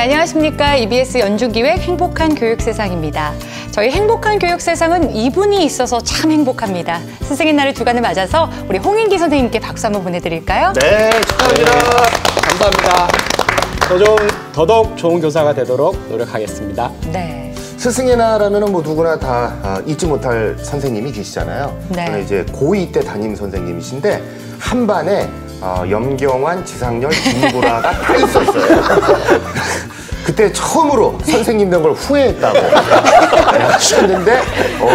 안녕하십니까. EBS 연주기획 행복한 교육세상입니다. 저희 행복한 교육세상은 이분이 있어서 참 행복합니다. 스승의 날을 주간을 맞아서 우리 홍인기 선생님께 박수 한번 보내드릴까요? 네, 축하합니다. 감사합니다. 더더욱 좋은 교사가 되도록 노력하겠습니다. 네. 스승의 날하면은 뭐 누구나 다 잊지 못할 선생님이 계시잖아요. 네. 저는 이제 고2 때 담임 선생님이신데 한 반에 염경환, 지상렬, 김구라가 다 있었어요. 그때 처음으로 선생님 된 걸 후회했다고 하셨는데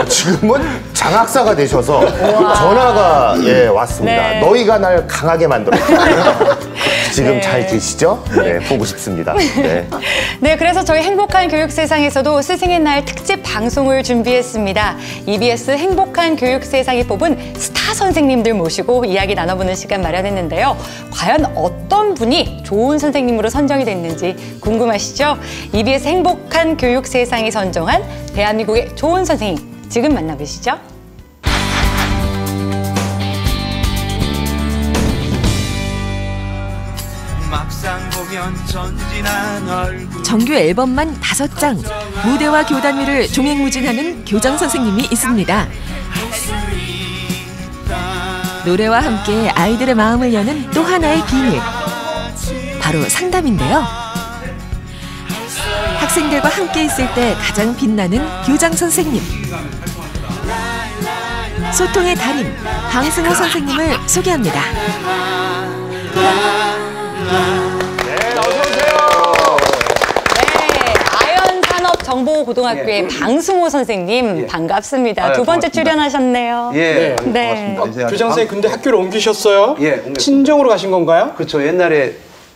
지금은 장학사가 되셔서 전화가 왔습니다. 네. 너희가 날 강하게 만들었다. 지금 네. 잘 계시죠? 네, 보고 싶습니다. 네. 네, 그래서 저희 행복한 교육세상에서도 스승의 날 특집 방송을 준비했습니다. EBS 행복한 교육세상이 뽑은 스타 선생님들 모시고 이야기 나눠보는 시간 마련했는데요. 과연 어떤 분이 좋은 선생님으로 선정이 됐는지 궁금하시죠? EBS 행복한 교육세상이 선정한 대한민국의 좋은 선생님, 지금 만나보시죠. 정규 앨범만 5장, 무대와 교단 위를 종횡무진하는 교장 선생님이 있습니다. 노래와 함께 아이들의 마음을 여는 또 하나의 비밀, 바로 상담인데요. 학생들과 함께 있을 때 가장 빛나는 교장 선생님. 소통의 달인, 방승호 선생님을 소개합니다. 정보고등학교의 방승호 선생님 반갑습니다. 두 번째 출연하셨네요. 네. 교장 선생님 근데 학교를 옮기셨어요? 예, 옮겼습니다. 친정으로 가신 건가요? 그렇죠. 옛날에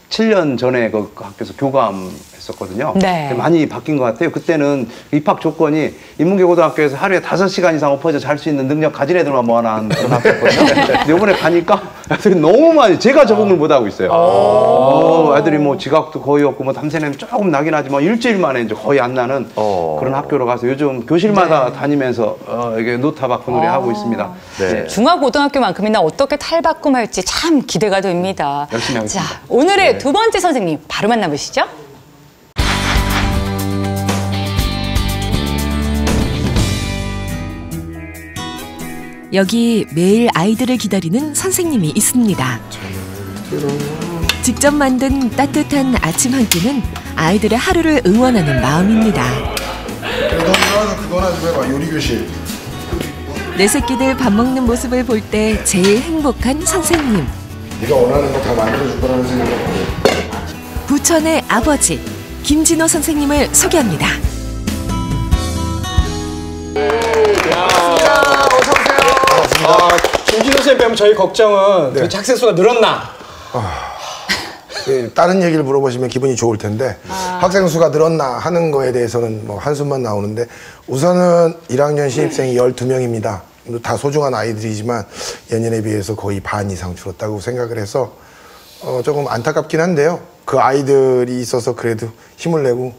7년 전에 그 학교에서 교감했었거든요. 네. 많이 바뀐 것 같아요. 그때는 입학 조건이 인문계고등학교에서 하루에 5시간 이상 엎어져 잘 수 있는 능력 가진 애들만 모아놓은 그런 학교였거든요. 근데 이번에 가니까 애들이 너무 많이, 제가 적응을 못하고 있어요. 애들이 뭐 지각도 거의 없고 뭐 담새냄 조금 나긴 하지만 일주일 만에 이제 거의 안 나는 그런 학교로 가서 요즘 교실마다 다니면서 이게 노타박 놀이 하고 있습니다. 네. 중화고등학교만큼이나 어떻게 탈바꿈할지 참 기대가 됩니다. 열심히 하겠습니다. 자, 오늘의 두 번째 선생님 바로 만나보시죠. 여기 매일 아이들을 기다리는 선생님이 있습니다. 직접 만든 따뜻한 아침 한 끼는 아이들의 하루를 응원하는 마음입니다. 그거나 좀 해봐. 요리교실. 내 새끼들 밥 먹는 모습을 볼 때 제일 행복한 선생님. 네가 원하는 거 다 만들어줄 거라는 생각을 하고. 부천의 아버지 김진호 선생님을 소개합니다. 김진호 선생님 빼면 저희 걱정은 도대체 학생 수가 늘었나? 다른 얘기를 물어보시면 기분이 좋을 텐데 학생 수가 늘었나 하는 거에 대해서는 뭐 한숨만 나오는데 우선은 1학년 신입생이 12명입니다. 다 소중한 아이들이지만 예년에 비해서 거의 반 이상 줄었다고 생각을 해서 조금 안타깝긴 한데요. 그 아이들이 있어서 그래도 힘을 내고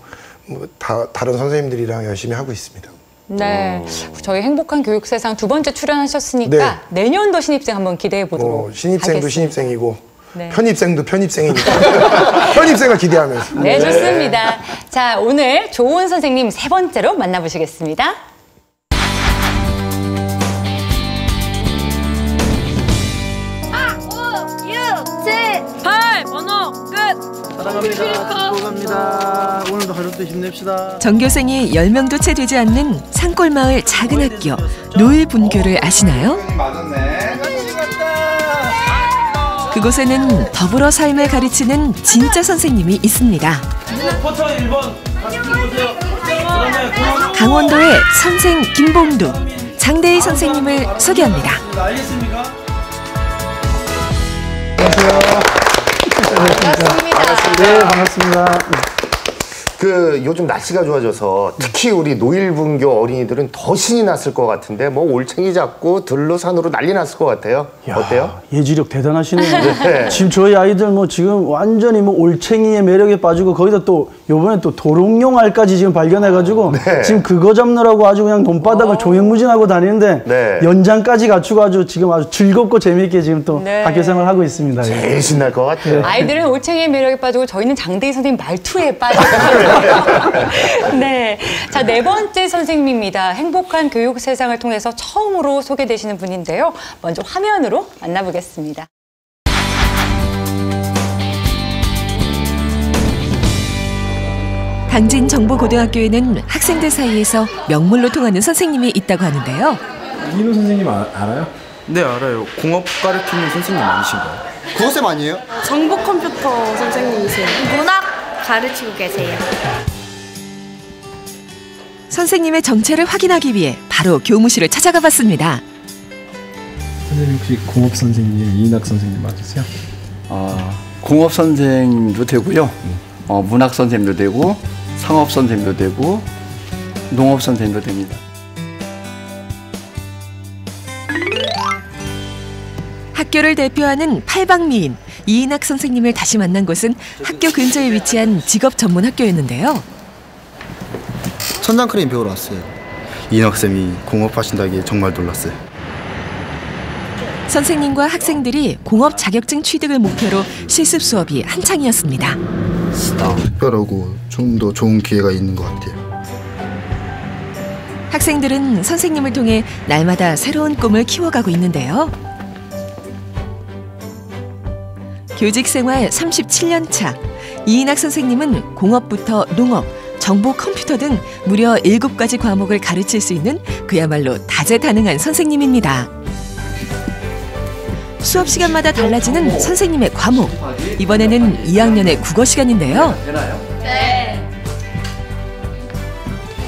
뭐 다른 선생님들이랑 열심히 하고 있습니다. 네, 저희 행복한 교육세상 두 번째 출연하셨으니까 내년도 신입생 한번 기대해 보도록 신입생도 하겠습니다. 신입생이고 네. 편입생도 편입생이니까 편입생을 기대하면서. 네, 좋습니다. 자, 오늘 좋은 선생님 세 번째로 만나보시겠습니다. 사랑합니다. 오늘도 하루도 힘냅시다. 전교생이 10명도 채 되지 않는 산골마을 작은 학교 노일분교를 아시나요? 그곳에는 더불어 삶을 가르치는 진짜 선생님이 있습니다. 강원도의 선생 김봉두, 장대희 선생님을 소개합니다. 반갑습니다. 네, 반갑습니다. 요즘 날씨가 좋아져서 특히 우리 노일분교 어린이들은 더 신이 났을 것 같은데 뭐 올챙이 잡고 들로 산으로 난리 났을 것 같아요. 야, 어때요? 예지력 대단하시네요. 네. 지금 저희 아이들 뭐 지금 완전히 뭐 올챙이의 매력에 빠지고 거기다 또 요번에 또 도롱뇽 알까지 지금 발견해가지고 네. 지금 그거 잡느라고 아주 그냥 돈바닥을 조행무진하고 다니는데 네. 연장까지 갖추고 아주 지금 아주 즐겁고 재미있게 지금 또 네. 학교 생활을 하고 있습니다. 제일 신날 것 같아요. 아이들은 올챙이의 매력에 빠지고 저희는 장대희 선생님 말투에 빠지고. 네. 자, 네 번째 선생님입니다. 행복한 교육 세상을 통해서 처음으로 소개되시는 분인데요. 먼저 화면으로 만나보겠습니다. 당진정보고등학교에는 학생들 사이에서 명물로 통하는 선생님이 있다고 하는데요. 이인호 선생님 알아요? 네, 알아요. 공업 가르치는 선생님 아니신가요? 국어쌤 아니에요? 정보 컴퓨터 선생님이세요. 문학 가르치고 계세요. 선생님의 정체를 확인하기 위해 바로 교무실을 찾아가 봤습니다. 선생님 혹시 공업 선생님 이인학 선생님 맞으세요? 공업 선생님도 되고요. 문학 선생님도 되고 상업 선생님도 되고 농업 선생님도 됩니다. 학교를 대표하는 팔방미인 이인학 선생님을 다시 만난 곳은 학교 근처에 위치한 직업 전문 학교였는데요. 천장 크레인 배우러 왔어요. 이인학쌤이 공업하신다기에 정말 놀랐어요. 선생님과 학생들이 공업 자격증 취득을 목표로 실습 수업이 한창이었습니다. 특별하고 좀 더 좋은 기회가 있는 것 같아요. 학생들은 선생님을 통해 날마다 새로운 꿈을 키워가고 있는데요. 교직 생활 37년 차, 이인학 선생님은 공업부터 농업, 정보 컴퓨터 등 무려 7가지 과목을 가르칠 수 있는 그야말로 다재다능한 선생님입니다. 수업 시간마다 달라지는 선생님의 과목. 이번에는 2학년의 국어 시간인데요. 네.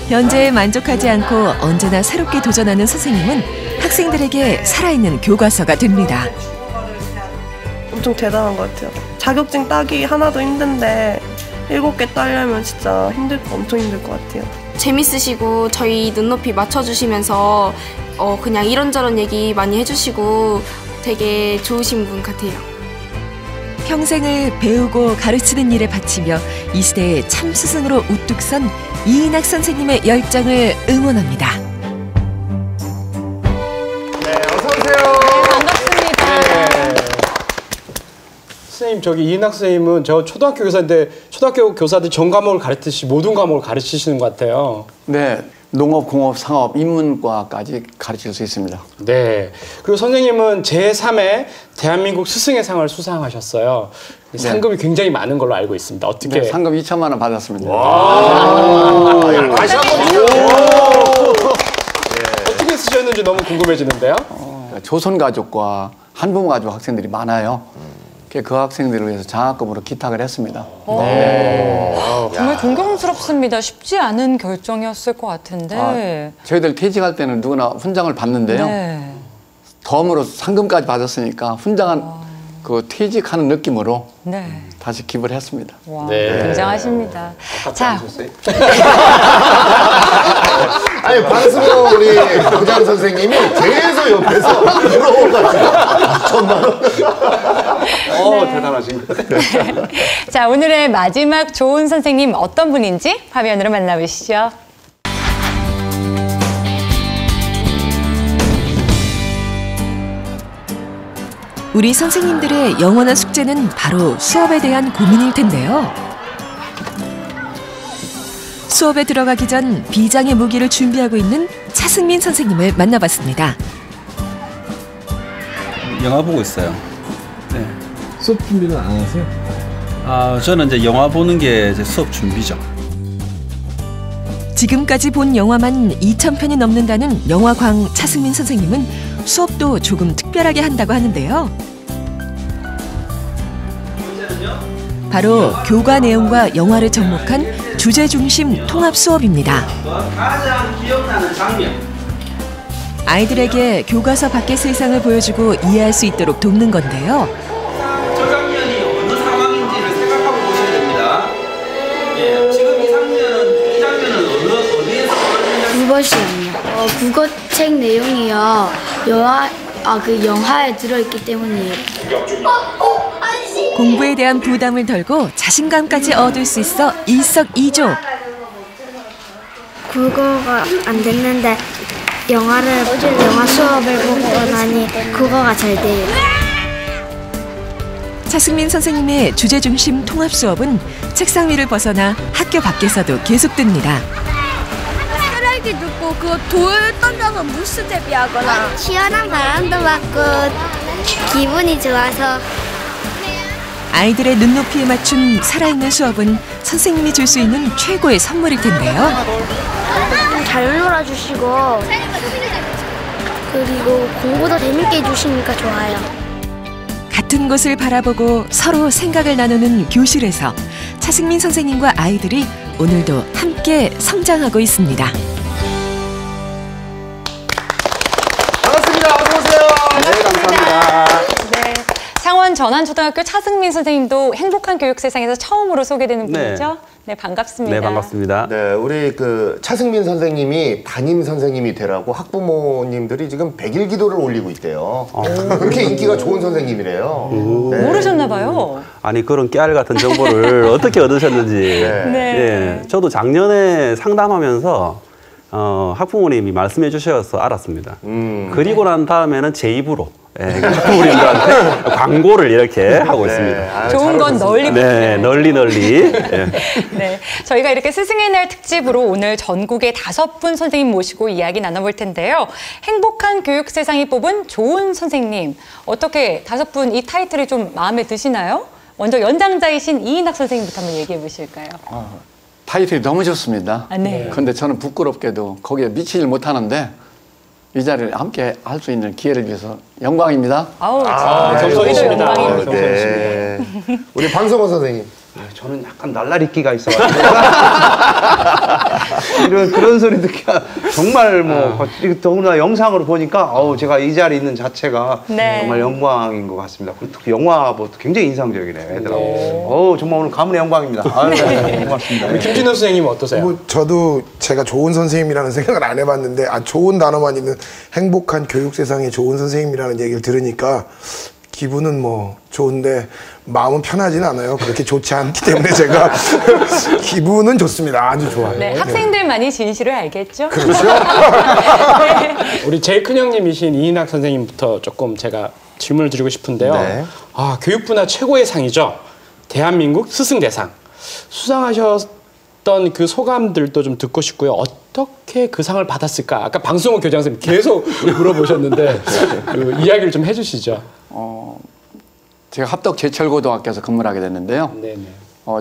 현재에 만족하지 않고 언제나 새롭게 도전하는 선생님은 학생들에게 살아있는 교과서가 됩니다. 엄청 대단한 것 같아요. 자격증 따기 하나도 힘든데 7개 따려면 진짜 엄청 힘들 것 같아요. 재밌으시고 저희 눈높이 맞춰주시면서 그냥 이런저런 얘기 많이 해주시고 되게 좋으신 분 같아요. 평생을 배우고 가르치는 일에 바치며 이 시대의 참 스승으로 우뚝 선 이인학 선생님의 열정을 응원합니다. 네, 어서 오세요. 반갑습니다. 선생님 저기 이인학 선생님은 저 초등학교 교사인데 초등학교 교사들 전 과목을 가르치듯이 모든 과목을 가르치시는 것 같아요. 네, 농업, 공업, 상업, 인문과까지 가르칠 수 있습니다. 네. 그리고 선생님은 제3회 대한민국 스승의 상을 수상하셨어요. 상금이 굉장히 많은 걸로 알고 있습니다. 어떻게? 네, 상금 2천만 원 받았습니다. 다시 한번 어떻게 쓰셨는지 너무 궁금해지는데요. 조선 가족과 한부모 가족 학생들이 많아요. 그 학생들을 위해서 장학금으로 기탁을 했습니다. 정말 존경스럽습니다. 쉽지 않은 결정이었을 것 같은데. 저희들 퇴직할 때는 누구나 훈장을 받는데요. 네. 덤으로 상금까지 받았으니까 훈장한 그 퇴직하는 느낌으로 네. 다시 기부를 했습니다. 와, 네. 굉장하십니다. 자, 아니 방수로 우리 교장 선생님이 계속 옆에서 부러워가지고 2천만 원. 대단하신 것 같아요. 자, 오늘의 마지막 좋은 선생님 어떤 분인지 화면으로 만나보시죠. 우리 선생님들의 영원한 숙제는 바로 수업에 대한 고민일 텐데요. 수업에 들어가기 전 비장의 무기를 준비하고 있는 차승민 선생님을 만나봤습니다. 영화 보고 있어요. 네. 수업 준비는 안 하세요? 저는 이제 영화 보는 게 제 수업 준비죠. 지금까지 본 영화만 2,000편이 넘는다는 영화광 차승민 선생님은 수업도 조금 특별하게 한다고 하는데요. 바로 교과 내용과 영화를 접목한 주제 중심 통합 수업입니다. 가장 기억나는 장면. 아이들에게 교과서 밖의 세상을 보여주고 이해할 수 있도록 돕는 건데요. 저 장면이 어느 상황인지를 생각하고 보셔야 됩니다. 예, 지금 이 장면 국어 시험이요. 국어책 내용이요. 영화에 들어있기 때문이에요. 공부에 대한 부담을 덜고 자신감까지 얻을 수 있어 일석이조. 국어가 안 됐는데 영화 수업을 보고 나니 국어가 잘 돼요. 차승민 선생님의 주제 중심 통합 수업은 책상 위를 벗어나 학교 밖에서도 계속됩니다. 쓰레기 줍고 돌 던져서 무스제비 하거나 시원한 바람도 맞고 기분이 좋아서. 아이들의 눈높이에 맞춘 살아있는 수업은 선생님이 줄 수 있는 최고의 선물일 텐데요. 잘 놀아주시고 그리고 공부도 재밌게 해주시니까 좋아요. 같은 곳을 바라보고 서로 생각을 나누는 교실에서 차승민 선생님과 아이들이 오늘도 함께 성장하고 있습니다. 반갑습니다. 어서 오세요. 네, 감사합니다. 네. 창원 전환초등학교 차승민 선생님도 행복한 교육 세상에서 처음으로 소개되는 분이죠? 네, 반갑습니다. 네, 반갑습니다. 네, 우리 그 차승민 선생님이 담임 선생님이 되라고 학부모님들이 지금 100일 기도를 올리고 있대요. 그렇게 인기가 좋은 선생님이래요. 네. 모르셨나 봐요. 아니, 그런 깨알 같은 정보를 어떻게 얻으셨는지. 네. 예, 저도 작년에 상담하면서 학부모님이 말씀해 주셔서 알았습니다. 그리고 난 다음에는 제 입으로 학부모님들한테 광고를 이렇게 하고 있습니다. 좋은 건 널리 네, 널리. 예. 네, 저희가 이렇게 스승의 날 특집으로 오늘 전국의 5분 선생님 모시고 이야기 나눠볼 텐데요. 행복한 교육 세상이 뽑은 좋은 선생님. 어떻게 5분 이 타이틀이 좀 마음에 드시나요? 먼저 연장자이신 이인학 선생님부터 한번 얘기해 보실까요? 타이틀이 너무 좋습니다. 네. 그런데 저는 부끄럽게도 거기에 미치질 못하는데 이 자리를 함께 할 수 있는 기회를 위해서 영광입니다. 겸손이십니다. 영광입니다. 네. 우리 방성호 선생님. 저는 약간 날라리기가 있어가지고 그런 소리 듣기가 정말 더구나 영상으로 보니까 제가 이 자리에 있는 자체가 정말 영광인 것 같습니다. 그리고 특히 영화도 굉장히 인상적이네요, 애들하고. 정말 오늘 가문의 영광입니다. 고맙습니다. 우리 김진호 선생님은 어떠세요? 저도 제가 좋은 선생님이라는 생각을 안 해봤는데 좋은 단어만 있는 행복한 교육 세상에 좋은 선생님이라는 얘기를 들으니까 기분은 좋은데 마음은 편하지는 않아요. 그렇게 좋지 않기 때문에 제가 기분은 좋습니다. 아주 좋아요. 네, 학생들만이 진실을 알겠죠? 그렇죠. 네. 우리 제일 큰 형님이신 이인학 선생님부터 조금 제가 질문을 드리고 싶은데요. 네. 교육부나 최고의 상이죠. 대한민국 스승대상. 수상하셨던 그 소감들도 좀 듣고 싶고요. 어떻게 그 상을 받았을까? 아까 방송호 교장 선생님 계속 물어보셨는데 그 이야기를 좀 해주시죠. 제가 합덕 제철고등학교에서 근무를 하게 됐는데요. 네네.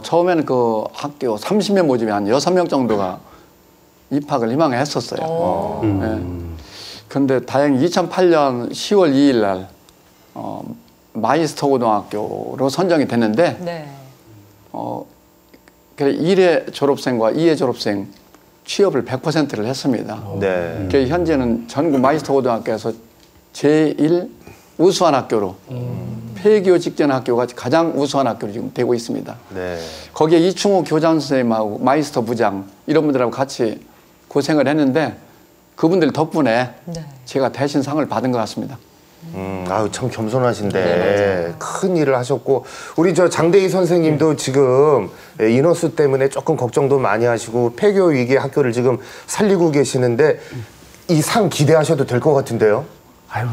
처음에는 그 학교 30명 모집에 한 6명 정도가 입학을 희망했었어요. 그런데 다행히 2008년 10월 2일 날 마이스터 고등학교로 선정이 됐는데 네. 1회 졸업생과 2회 졸업생 취업을 100%를 했습니다. 네. 현재는 전국 마이스터 고등학교에서 제1 우수한 학교로 폐교 직전 학교가 가장 우수한 학교로 지금 되고 있습니다. 네. 거기에 이충호 교장 선생님하고 마이스터 부장 이런 분들하고 같이 고생을 했는데 그분들 덕분에 제가 대신 상을 받은 것 같습니다. 참 겸손하신데 큰 일을 하셨고 우리 장대희 선생님도 지금 인원수 때문에 조금 걱정도 많이 하시고 폐교 위기 학교를 지금 살리고 계시는데 이 상 기대하셔도 될 것 같은데요?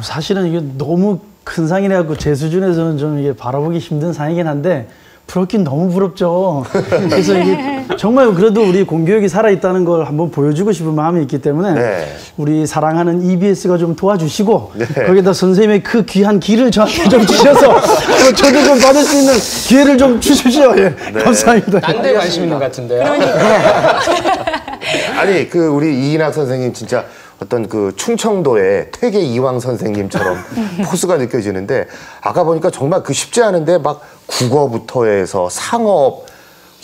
사실은 이게 너무 큰 상이라 갖고 제 수준에서는 좀 이게 바라보기 힘든 상이긴 한데 부럽긴 너무 부럽죠. 그래서 이게 정말 그래도 우리 공교육이 살아있다는 걸 한번 보여주고 싶은 마음이 있기 때문에 우리 사랑하는 EBS가 좀 도와주시고 거기다 선생님의 그 귀한 길을 저한테 좀 주셔서 저도 좀 받을 수 있는 기회를 좀 주십시오. 감사합니다. 딴 데 관심 있는 것 같은데요. 아니 우리 이인학 선생님 진짜 어떤 그 충청도의 퇴계 이황 선생님처럼 포스가 느껴지는데 아까 보니까 정말 쉽지 않은데 막 국어부터 해서 상업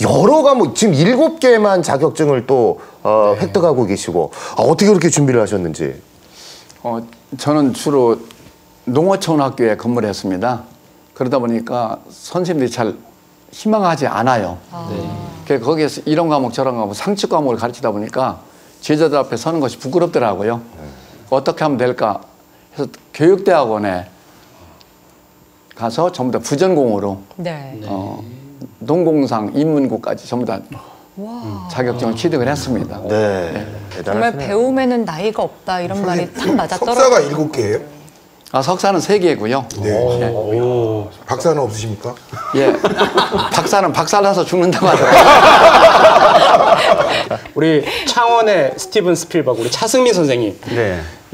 여러 과목 지금 7개만 자격증을 또 획득하고 계시고 어떻게 그렇게 준비를 하셨는지. 저는 주로 농어촌 학교에 근무를 했습니다. 그러다 보니까 선생님들이 잘 희망하지 않아요. 거기에서 이런 과목 저런 과목 상식 과목을 가르치다 보니까 제자들 앞에 서는 것이 부끄럽더라고요. 어떻게 하면 될까 해서 교육대학원에 가서 전부 다 부전공으로 농공상, 인문고까지 전부 다 자격증을 취득을 했습니다. 정말 배움에는 나이가 없다 이런 말이 딱 맞아떨어져요. 석사가 7개예요? 석사는 3개고요. 박사는 없으십니까? 예, 박사는 박살나서 죽는다고 하더라고요. 우리 창원의 스티븐 스필버그, 우리 차승민 선생님.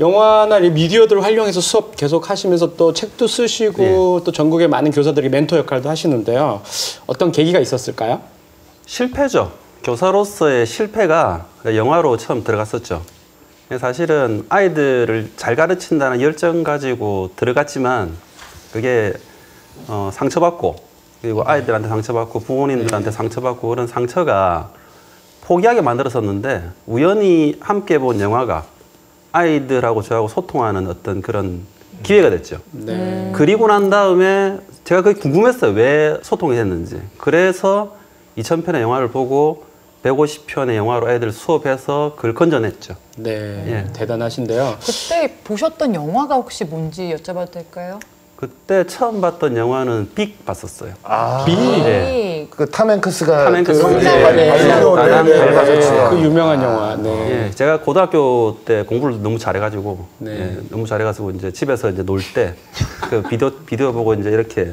영화나 미디어들을 활용해서 수업 계속 하시면서 또 책도 쓰시고 또 전국의 많은 교사들이 멘토 역할도 하시는데요. 어떤 계기가 있었을까요? 실패죠. 교사로서의 실패가 영화로 처음 들어갔었죠. 사실은 아이들을 잘 가르친다는 열정 가지고 들어갔지만 그게 상처받고 그리고 아이들한테 상처받고 부모님들한테 상처받고 그런 상처가 포기하게 만들었었는데 우연히 함께 본 영화가 아이들하고 저하고 소통하는 어떤 그런 기회가 됐죠. 그리고 난 다음에 제가 그게 궁금했어요. 왜 소통이 됐는지. 그래서 2000편의 영화를 보고 150편의 영화로 애들 수업해서 그걸 건져냈죠. 대단하신데요. 그때 보셨던 영화가 혹시 뭔지 여쭤봐도 될까요? 그때 처음 봤던 영화는 빅 봤었어요. 빅? 그 탐 행크스가 그 유명한 영화. 제가 고등학교 때 공부를 너무 잘해가지고 너무 잘해가지고 이제 집에서 이제 놀 때 그 비디오 보고 이제 이렇게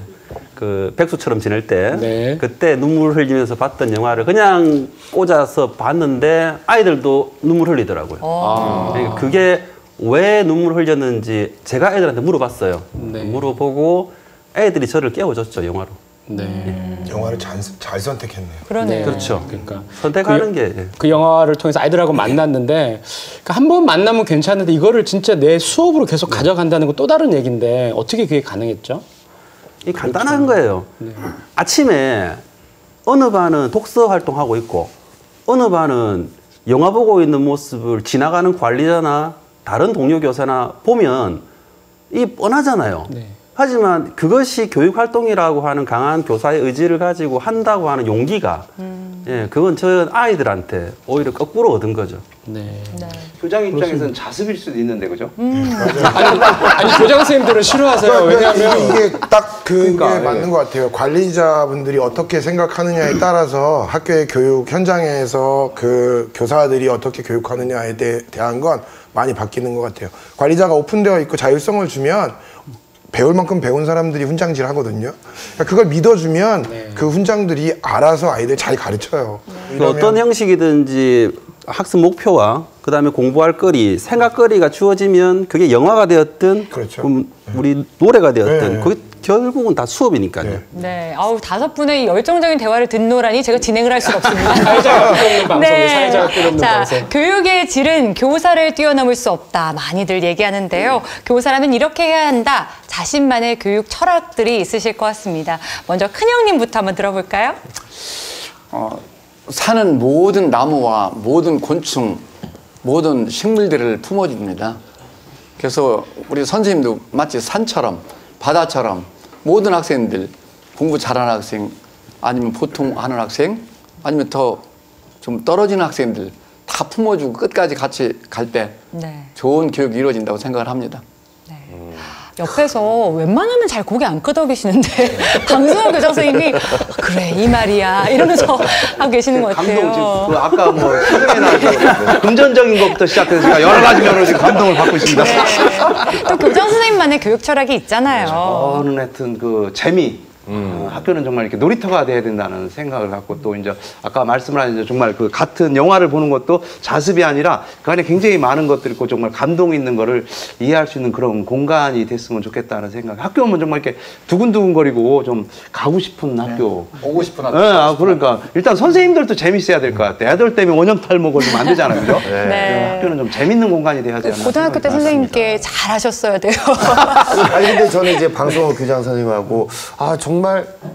그 백수처럼 지낼 때 그때 눈물 흘리면서 봤던 영화를 그냥 꽂아서 봤는데 아이들도 눈물 흘리더라고요. 그러니까 그게 왜 눈물 흘렸는지 제가 애들한테 물어봤어요. 물어보고 애들이 저를 깨워줬죠, 영화로. 영화를 잘 선택했네요. 그러네요. 그렇죠. 그러니까 선택하는 그 영화를 통해서 아이들하고 만났는데 그러니까 한 번 만나면 괜찮은데 이거를 진짜 내 수업으로 계속 가져간다는 건 또 다른 얘기인데 어떻게 그게 가능했죠? 이 간단한 거예요. 아침에 어느 반은 독서 활동하고 있고 어느 반은 영화 보고 있는 모습을 지나가는 관리자나 다른 동료 교사나 보면 이 뻔하잖아요. 하지만 그것이 교육활동이라고 하는 강한 교사의 의지를 가지고 한다고 하는 용기가 그건 저 아이들한테 오히려 거꾸로 얻은 거죠. 교장 입장에서는 자습일 수도 있는데, 그죠? 아니 교장 선생님들은 싫어하세요. 왜냐하면 이게 딱 그게 맞는 것 같아요. 관리자분들이 어떻게 생각하느냐에 따라서 학교의 교육 현장에서 그 교사들이 어떻게 교육하느냐에 대한 건 많이 바뀌는 것 같아요. 관리자가 오픈되어 있고 자율성을 주면 배울 만큼 배운 사람들이 훈장질 하거든요. 그러니까 그걸 믿어주면 그 훈장들이 알아서 아이들 잘 가르쳐요. 어떤 형식이든지 학습 목표와 그다음에 공부할 거리, 생각거리가 주어지면 그게 영화가 되었든 우리 노래가 되었든 그게 결국은 다 수업이니까요. 아우 5분의 열정적인 대화를 듣노라니 제가 진행을 할 수가 없습니다. 사회자가 필요없는 방송이 사회자가 필요없는 방송. 교육의 질은 교사를 뛰어넘을 수 없다. 많이들 얘기하는데요. 교사라면 이렇게 해야 한다. 자신만의 교육 철학들이 있으실 것 같습니다. 먼저 큰형님부터 한번 들어볼까요? 사는 모든 나무와 모든 곤충, 모든 식물들을 품어줍니다. 그래서 우리 선생님도 마치 산처럼 바다처럼 모든 학생들, 공부 잘하는 학생, 아니면 보통 하는 학생, 아니면 더 좀 떨어지는 학생들 다 품어주고 끝까지 같이 갈 때 좋은 교육이 이루어진다고 생각을 합니다. 옆에서 웬만하면 잘 고개 안 끄덕이시는데 방송한 교장 선생님이 그래 이 말이야 이러면서 하고 계시는 것 같아요. 감동 지금 아까 뭐 수능이나 금전적인 것부터 시작해서 제가 여러 가지 면으로 지금 감동을 받고 있습니다. 또 교장 선생님만의 교육 철학이 있잖아요. 저는 하여튼 그 재미. 학교는 정말 이렇게 놀이터가 돼야 된다는 생각을 갖고 또 이제 아까 말씀을 하신 정말 그 같은 영화를 보는 것도 자습이 아니라 그 안에 굉장히 많은 것들이 있고 정말 감동 있는 거를 이해할 수 있는 그런 공간이 됐으면 좋겠다는 생각. 학교 오면 정말 이렇게 두근두근거리고 좀 가고 싶은 학교. 오고 싶은 학교. 그러니까 일단 선생님들도 재밌어야 될 것 같아. 애들 때문에 원형탈모 걸리면 안 되잖아요. 그죠? 학교는 좀 재밌는 공간이 돼야 되지 않나. 고등학교 때 선생님께 잘 하셨어야 돼요. 아니 근데 저는 이제 방송국 교장 선생님하고 정말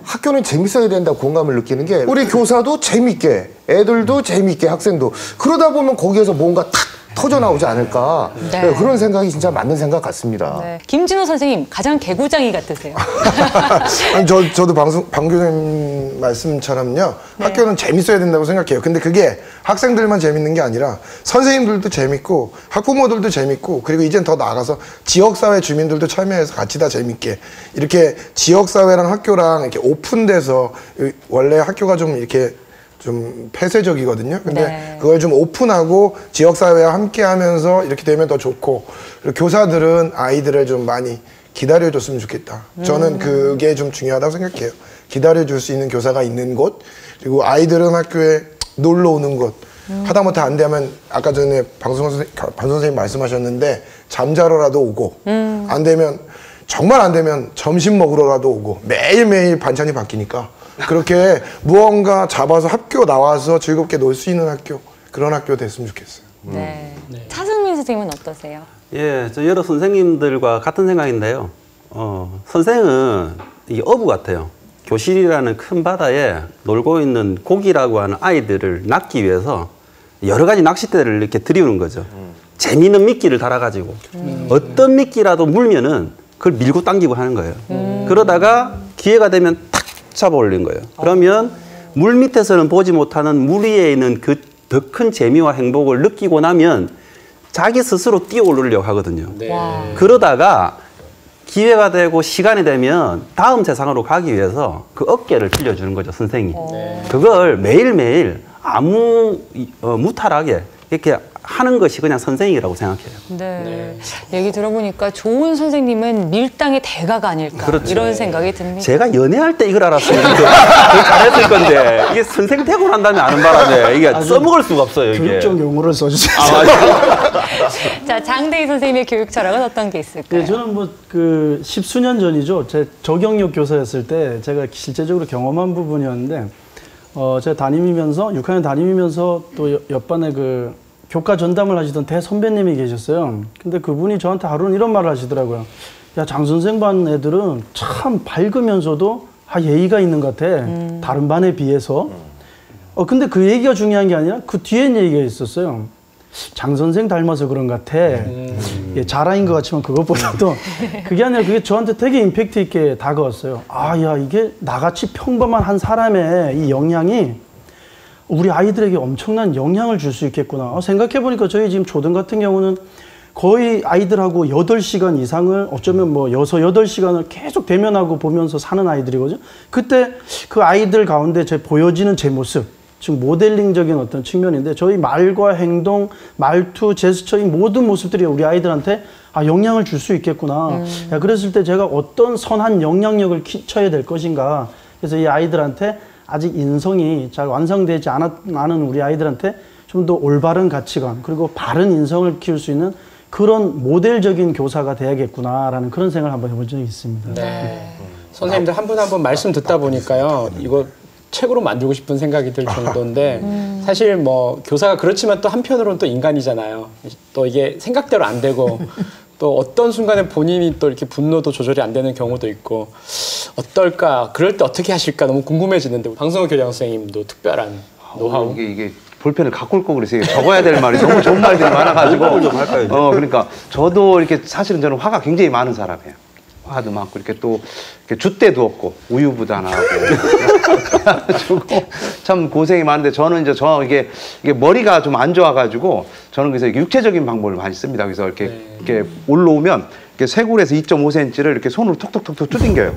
학교는 재밌어야 된다 공감을 느끼는 게 우리 교사도 재밌게 애들도 재밌게 학생도 그러다 보면 거기에서 뭔가 탁 터져 나오지 않을까. 네. 네, 그런 생각이 진짜 맞는 생각 같습니다. 네. 김진호 선생님 가장 개구장이 같으세요. 아니, 저도 방 교수님 말씀처럼요. 네. 학교는 재밌어야 된다고 생각해요. 근데 그게 학생들만 재밌는 게 아니라 선생님들도 재밌고 학부모들도 재밌고 그리고 이젠 더 나아가서 지역사회 주민들도 참여해서 같이 다 재밌게 이렇게 지역사회랑 학교랑 이렇게 오픈돼서 원래 학교가 좀 이렇게 좀 폐쇄적이거든요. 근데 네. 그걸 좀 오픈하고 지역사회와 함께 하면서 이렇게 되면 더 좋고 그리고 교사들은 아이들을 좀 많이 기다려줬으면 좋겠다. 저는 그게 좀 중요하다고 생각해요. 기다려줄 수 있는 교사가 있는 곳 그리고 아이들은 학교에 놀러 오는 곳 하다못해 안 되면 아까 전에 방 선생님 말씀하셨는데 잠자러라도 오고 안 되면 정말 안 되면 점심 먹으러라도 오고 매일매일 반찬이 바뀌니까 그렇게 무언가 잡아서 학교 나와서 즐겁게 놀 수 있는 학교 그런 학교 됐으면 좋겠어요. 네. 차승민 선생님은 어떠세요? 예, 저 여러 선생님들과 같은 생각인데요. 선생은 이 어부 같아요. 교실이라는 큰 바다에 놀고 있는 고기라고 하는 아이들을 낚기 위해서 여러 가지 낚싯대를 이렇게 들이우는 거죠. 재미있는 미끼를 달아가지고 어떤 미끼라도 물면은 그걸 밀고 당기고 하는 거예요. 그러다가 기회가 되면 탁 잡아 올린 거예요. 그러면 물 밑에서는 보지 못하는 물 위에 있는 그 더 큰 재미와 행복을 느끼고 나면 자기 스스로 뛰어 오르려고 하거든요. 네. 그러다가 기회가 되고 시간이 되면 다음 세상으로 가기 위해서 그 어깨를 빌려주는 거죠, 선생이. 그걸 매일매일 아무 무탈하게 이렇게 하는 것이 그냥 선생이라고 생각해요. 네. 얘기 들어보니까 좋은 선생님은 밀당의 대가가 아닐까 그렇죠. 이런 생각이 듭니다. 제가 연애할 때 이걸 알았으면 더 잘했을 건데 이게 선생 되고 난 다음에 아는 바람에 이게 써먹을 수가 없어요. 이게. 교육적 용어를 써주세요. 자, 장대희 선생님의 교육 철학은 어떤 게 있을까요? 네, 저는 뭐 그 십수년 전이죠. 제 저경력 교사였을 때 제가 실제적으로 경험한 부분이었는데 제가 담임이면서 6학년 담임이면서 또 옆반에 그 교과 전담을 하시던 대선배님이 계셨어요. 근데 그분이 저한테 하루는 이런 말을 하시더라고요. 야, 장 선생 반 애들은 참 밝으면서도 예의가 있는 것 같아. 다른 반에 비해서. 근데 그 얘기가 중요한 게 아니라 그 뒤엔 얘기가 있었어요. 장 선생 닮아서 그런 것 같아. 예, 자랑인 것 같지만 그것보다도 그게 아니라 그게 저한테 되게 임팩트 있게 다가왔어요. 아, 야, 이게 나같이 평범한 한 사람의 이 영향이 우리 아이들에게 엄청난 영향을 줄 수 있겠구나. 생각해보니까 저희 지금 초등 같은 경우는 거의 아이들하고 8시간 이상을 어쩌면 뭐 6, 8시간을 계속 대면하고 보면서 사는 아이들이거든요. 그때 그 아이들 가운데 보여지는 제 모습, 즉 모델링적인 어떤 측면인데 저희 말과 행동, 말투, 제스처 이 모든 모습들이 우리 아이들한테 영향을 줄 수 있겠구나. 야, 그랬을 때 제가 어떤 선한 영향력을 끼쳐야 될 것인가. 그래서 이 아이들한테 아직 인성이 잘 완성되지 않은 우리 아이들한테 좀 더 올바른 가치관 그리고 바른 인성을 키울 수 있는 그런 모델적인 교사가 돼야겠구나라는 그런 생각을 한번 해본 적이 있습니다. 네. 선생님들 한 분 한 분 말씀 듣다 보니까요. 이거 책으로 만들고 싶은 생각이 들 정도인데 사실 뭐 교사가 그렇지만 또 한편으로는 또 인간이잖아요. 또 이게 생각대로 안 되고 또 어떤 순간에 본인이 또 이렇게 분노도 조절이 안 되는 경우도 있고 어떨까? 그럴 때 어떻게 하실까? 너무 궁금해지는데 방성호 교장 선생님도 특별한 노하우. 이게 볼펜을 갖고 올 거 그랬어요. 적어야 될 말이 너무 좋은 말들이 많아가지고. 좀 할까요? 그러니까 저도 이렇게 사실은 저는 화가 굉장히 많은 사람이에요. 화도 많고 이렇게 또 이렇게 줏대도 없고 우유부단하고 참 고생이 많은데 저는 이제 이게 머리가 좀 안 좋아가지고 저는 그래서 육체적인 방법을 많이 씁니다. 그래서 이렇게 올라오면 이렇게 쇄골에서 2.5cm를 이렇게 손으로 톡톡톡톡 두딩겨요.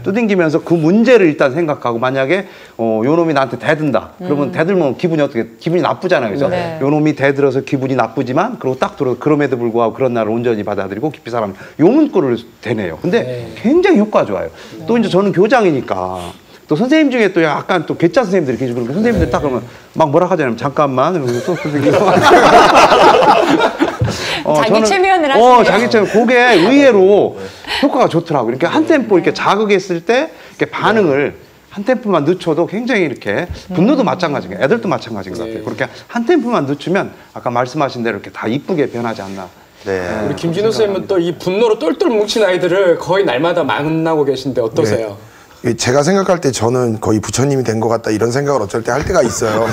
두딩기면서 그 문제를 일단 생각하고 만약에 요 놈이 나한테 대든다. 그러면 대들면 기분이 나쁘잖아요. 그래서 요 놈이 대들어서 기분이 나쁘지만 그리고 딱 들어 그럼에도 불구하고 그런 날을 온전히 받아들이고 깊이 사랑해. 요 문구를 대내요. 근데 굉장히 효과 좋아요. 또 이제 저는 교장이니까 또 선생님 중에 또 약간 또 괴짜 선생님들이 계시고 그러니까 선생님들 딱 그러면 막 뭐라 하잖아요. 잠깐만. 이러고 또 선생님. 자기 최면을 하시네요. 자기 최면. 그게 의외로 효과가 좋더라고요. 이렇게 한 템포 이렇게 자극했을 때 이렇게 반응을 한 템포만 늦춰도 굉장히 이렇게 분노도 마찬가지예요. 애들도 마찬가지인 것 같아요. 그렇게 한 템포만 늦추면 아까 말씀하신 대로 이렇게 다 이쁘게 변하지 않나. 네. 우리 김진호 선생님은 또 이 분노로 똘똘 뭉친 아이들을 거의 날마다 만나고 계신데 어떠세요? 네. 제가 생각할 때 저는 거의 부처님이 된 것 같다 이런 생각을 어쩔 때 할 때가 있어요.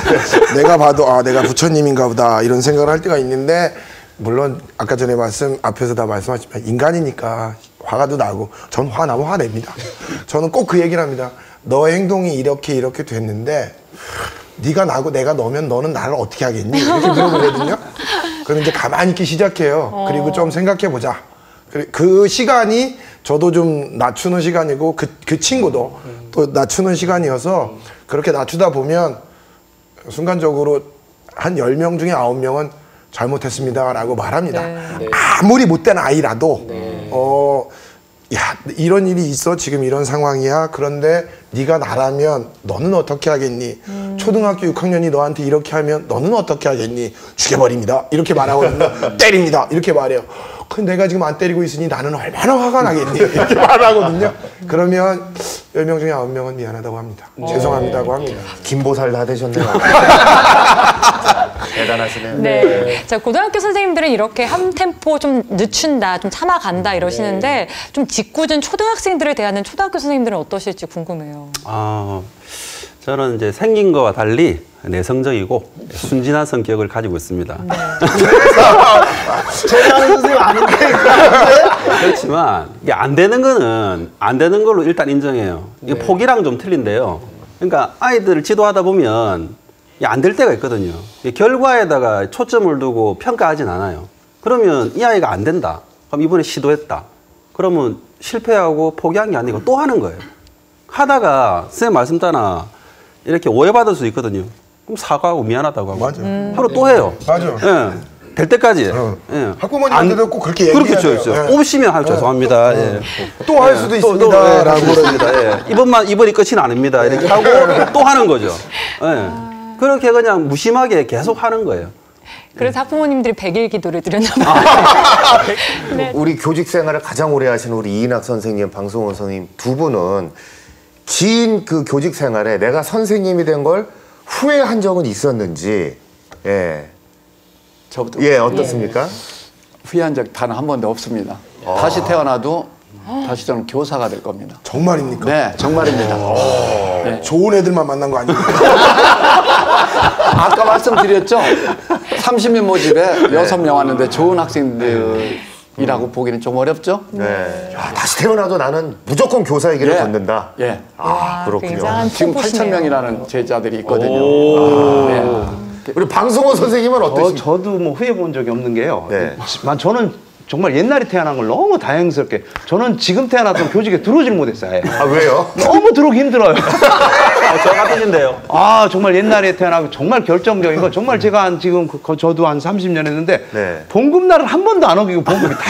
내가 봐도 내가 부처님인가 보다 이런 생각을 할 때가 있는데 물론 아까 전에 앞에서 다 말씀하셨지만 인간이니까 화가도 나고 전 화나면 화냅니다. 저는 꼭 그 얘기를 합니다. 너의 행동이 이렇게 됐는데 네가 나고 내가 너면 너는 나를 어떻게 하겠니? 이렇게 물어보거든요. 그럼 이제 가만히 있기 시작해요. 그리고 좀 생각해보자. 그 시간이 저도 좀 낮추는 시간이고 그 친구도 또 낮추는 시간이어서 그렇게 낮추다 보면 순간적으로 한 10명 중에 9명은 잘못했습니다 라고 말합니다. 아무리 못된 아이라도 야 이런 일이 있어 지금 이런 상황이야. 그런데 네가 나라면 너는 어떻게 하겠니? 초등학교 6학년이 너한테 이렇게 하면 너는 어떻게 하겠니? 죽여버립니다. 이렇게 말하거든요. 때립니다. 이렇게 말해요. 근데 내가 지금 안 때리고 있으니 나는 얼마나 화가 나겠니? 이렇게 말하거든요. 그러면 10명 중에 9명은 미안하다고 합니다. 죄송합니다고 합니다. 김보살 다 되셨네요. 대단하시네요. 네. 자, 고등학교 선생님들은 이렇게 한 템포 좀 늦춘다, 좀 참아간다 이러시는데 좀 짓궂은 초등학생들을 대하는 초등학교 선생님들은 어떠실지 궁금해요. 저는 이제 생긴 거와 달리 내성적이고 순진한 성격을 가지고 있습니다. 제가 아는 선생님 아닌데. 그렇지만 이게 안 되는 거는 안 되는 걸로 일단 인정해요. 이게 폭이랑 좀 틀린데요. 그러니까 아이들을 지도하다 보면 안 될 때가 있거든요. 결과에다가 초점을 두고 평가하진 않아요. 그러면 이 아이가 안 된다. 그럼 이번에 시도했다. 그러면 실패하고 포기한 게 아니고 또 하는 거예요. 하다가 선생님 말씀 따라 이렇게 오해받을 수 있거든요. 그럼 사과하고 미안하다고 하고. 맞아요. 하루 또 해요. 맞아요. 예. 될 때까지. 예. 학부모님한테도 꼭 그렇게 얘기해야 돼요. 그렇죠. 오시면 죄송합니다. 예. 또 할 수도 있습니다. 라고 그럽니다. 예. 이번이 끝이 아닙니다. 이렇게 하고 또 하는 거죠. 예. 그렇게 그냥 무심하게 계속 하는 거예요. 그래서 학부모님들이 100일 기도를 드렸나 봐요. 네. 우리 교직 생활을 가장 오래 하시는 우리 이인학 선생님, 방송원 선생님 두 분은 긴 그 교직 생활에 내가 선생님이 된 걸 후회한 적은 있었는지, 저부터. 예, 어떻습니까? 후회한 적 단 한 번도 없습니다. 다시 태어나도 다시 저는 교사가 될 겁니다. 정말입니까? 네, 정말입니다. 네. 좋은 애들만 만난 거 아닙니까? 아까 말씀드렸죠? 30명 모집에 6명 왔는데 좋은 학생들이라고 보기는 좀 어렵죠? 네. 야, 다시 태어나도 나는 무조건 교사의 길을 걷는다. 예. 그렇군요. 지금 8,000명이라는 제자들이 있거든요. 네. 우리 방송원 선생님은 어떠십니까? 저도 뭐 후회 본 적이 없는 게요. 저는 정말 옛날에 태어난 걸 너무 다행스럽게 저는 지금 태어났던 교직에 들어오질 못했어요. 아, 왜요? 너무 들어오기 힘들어요. 저 같으신데요. 정말 옛날에 태어나고 정말 결정적인 건 정말 제가 지금 저도 한 30년 했는데 봉급날은 한 번도 안 어기고 봉급이 다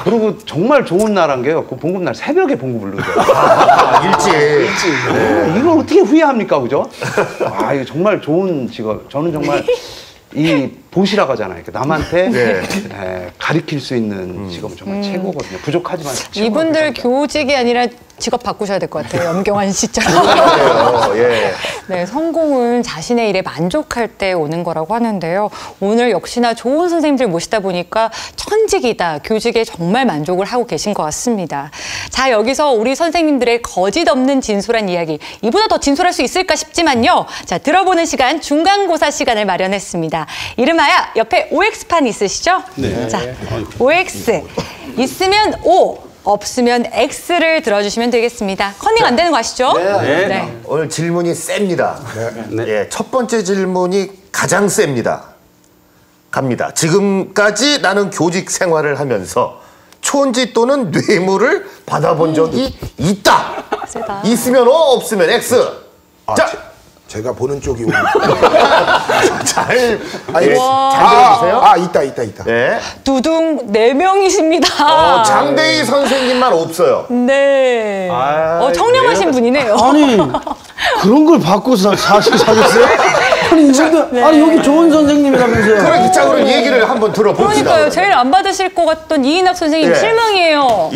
그리고 정말 좋은 날한 게요. 그 봉급날 새벽에 봉급을 넣어요. 일찍. 이걸 어떻게 후회합니까, 그죠? 이거 정말 좋은 직업. 저는 정말 이 보시라고 하잖아요. 남한테 가르칠 수 있는 직업은 정말 최고거든요. 부족하지만 이분들 교직이 아니라 직업 바꾸셔야 될 것 같아요. 염경환 씨처럼. 네, 성공은 자신의 일에 만족할 때 오는 거라고 하는데요. 오늘 역시나 좋은 선생님들 모시다 보니까 천직이다. 교직에 정말 만족을 하고 계신 것 같습니다. 자, 여기서 우리 선생님들의 거짓 없는 진솔한 이야기. 이보다 더 진솔할 수 있을까 싶지만요. 자, 들어보는 시간, 중간고사 시간을 마련했습니다. 이름하여 옆에 OX판 있으시죠? 네. 자, OX. 있으면 O. 없으면 X를 들어주시면 되겠습니다. 커닝 안 되는 거 아시죠? 네. 오늘 질문이 셉니다. 첫 번째 질문이 가장 셉니다. 갑니다. 지금까지 나는 교직 생활을 하면서 촌지 또는 뇌물을 받아본 적이 있다. 세다. 있으면 O, 없으면 X. 자, 제가 보는 쪽이 잘 들어주세요. 있다. 네. 두둥 4명이십니다. 장대희 선생님만 없어요. 네. 청렴하신 분이네요. 아니 그런 걸 받고서 사셨어요? 아니 이분들 아니 여기 좋은 선생님이라면서요. 그래, 자 그럼 얘기를 한번 들어봅시다. 그러니까요. 제일 안 받으실 것 같던 이인학 선생님 실망이에요.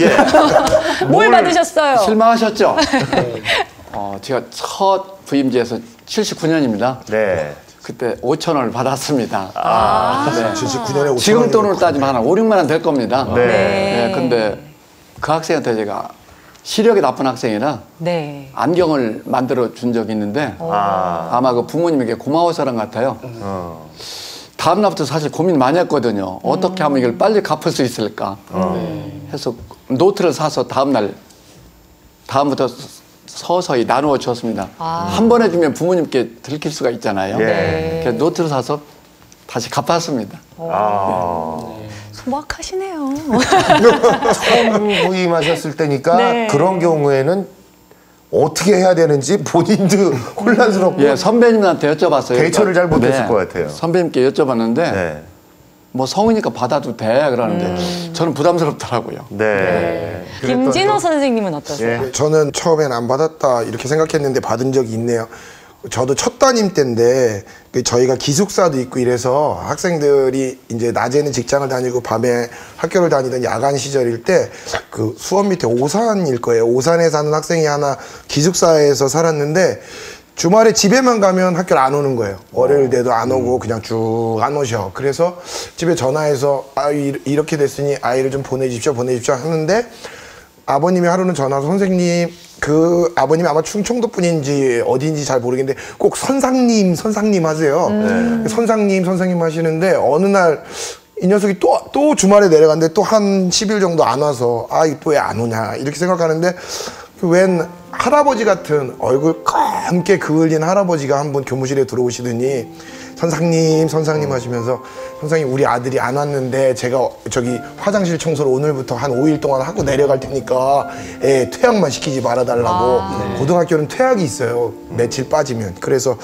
뭘 받으셨어요? 실망하셨죠? 제가 첫 부임제에서 79년입니다. 네. 그때 5,000원을 받았습니다. 79년에 5,000원. 지금 돈으로 따지면 한 5, 6만 원 될 겁니다. 네. 근데 그 학생한테 제가 시력이 나쁜 학생이라 안경을 만들어 준 적이 있는데 아마 그 부모님에게 고마워서란 같아요. 다음 날부터 사실 고민 많이 했거든요. 어떻게 하면 이걸 빨리 갚을 수 있을까 해서 노트를 사서 다음부터 서서히 나누어 줬습니다. 한 번에 주면 부모님께 들킬 수가 있잖아요. 그래서 노트를 사서 다시 갚았습니다. 소박하시네요. 처음 모임하셨을 때니까 네. 그런 경우에는 어떻게 해야 되는지 본인도 혼란스럽고 예, 선배님한테 여쭤봤어요. 대처를 잘 못했을 것 같아요. 선배님께 여쭤봤는데 뭐 성우니까 받아도 돼 그러는데 저는 부담스럽더라고요. 네. 김진호 선생님은 어떠세요? 저는 처음엔 안 받았다 이렇게 생각했는데 받은 적이 있네요. 저도 첫 담임 때인데 저희가 기숙사도 있고 이래서 학생들이 이제 낮에는 직장을 다니고 밤에 학교를 다니던 야간 시절일 때 그 수원 밑에 오산일 거예요. 오산에 사는 학생이 하나 기숙사에서 살았는데 주말에 집에만 가면 학교를 안 오는 거예요. 월요일 돼도 안 오고 그냥 쭉 안 오셔. 그래서 집에 전화해서 이렇게 됐으니 아이를 좀 보내십시오 하는데 아버님이 하루는 전화해서 선생님 그 아버님이 아마 충청도 분인지 어디인지 잘 모르겠는데 꼭 선상님 하세요. 선상님 하시는데 어느 날 이 녀석이 또 주말에 내려갔는데 또 한 10일 정도 안 와서 아 또 왜 안 오냐 이렇게 생각하는데 웬 할아버지 같은 얼굴 검게 그을린 할아버지가 한 번 교무실에 들어오시더니 선상님 하시면서 선생님 우리 아들이 안 왔는데 제가 저기 화장실 청소를 오늘부터 한 5일 동안 하고 내려갈 테니까 애 퇴학만 시키지 말아달라고. 고등학교는 퇴학이 있어요. 며칠 빠지면. 그래서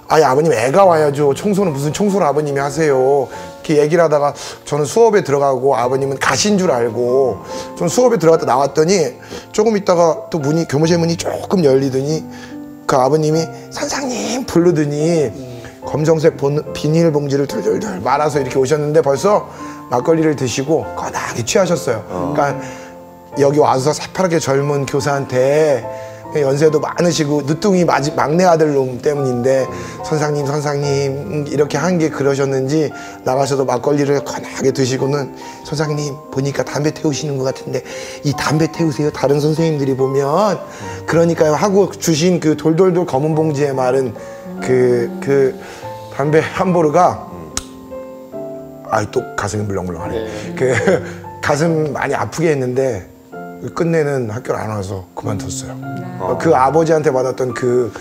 아버님 애가 와야죠. 청소는 무슨 청소를 아버님이 하세요. 이렇게 얘기를 하다가 저는 수업에 들어가고 아버님은 가신 줄 알고 저는 수업에 들어갔다 나왔더니 조금 있다가 또 교무실 문이 조금 열리더니 그 아버님이 선상님 부르더니 검정색 비닐봉지를 둘둘둘 말아서 이렇게 오셨는데 벌써 막걸리를 드시고 거나하게 취하셨어요. 그러니까 여기 와서 새파랗게 젊은 교사한테 연세도 많으시고 늦둥이 막내 아들 놈 때문인데 선상님 이렇게 한 게 그러셨는지 나가셔도 막걸리를 거나하게 드시고는 선상님 보니까 담배 태우시는 것 같은데 이 담배 태우세요 다른 선생님들이 보면 그러니까요 하고 주신 그 돌돌돌 검은 봉지에 마른 그 담배 한 보루가 또 가슴이 물렁물렁하네. 그 가슴 많이 아프게 했는데 끝내는 학교를 안 와서 그만뒀어요. 그 아버지한테 받았던 그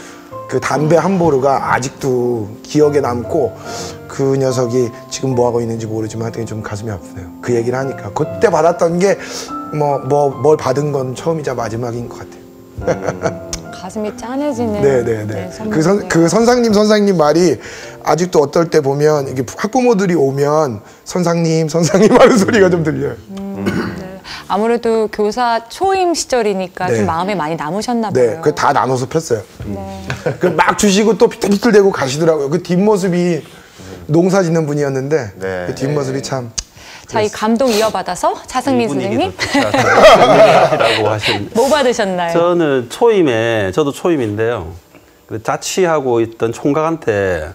담배 한 보루가 아직도 기억에 남고 그 녀석이 지금 뭐 하고 있는지 모르지만 되게 좀 가슴이 아프네요. 그 얘기를 하니까 그때 받았던 게 뭘 받은 건 처음이자 마지막인 것 같아요. 가슴이 짠해지는. 네네네. 그 선상님 말이 아직도 어떨 때 보면 이게 학부모들이 오면 선상님 하는 소리가 좀 들려요. 네. 아무래도 교사 초임 시절이니까 좀 마음에 많이 남으셨나 봐요. 네, 그 다 나눠서 폈어요. 그 막 주시고 또 비틀비틀대고 가시더라고요. 그 뒷모습이 농사 짓는 분이었는데 그 뒷모습이 참. 자, 이 감동 이어받아서 차승민 선생님. 하시라고 하신. 뭐 받으셨나요? 저는 저도 초임인데요. 자취하고 있던 총각한테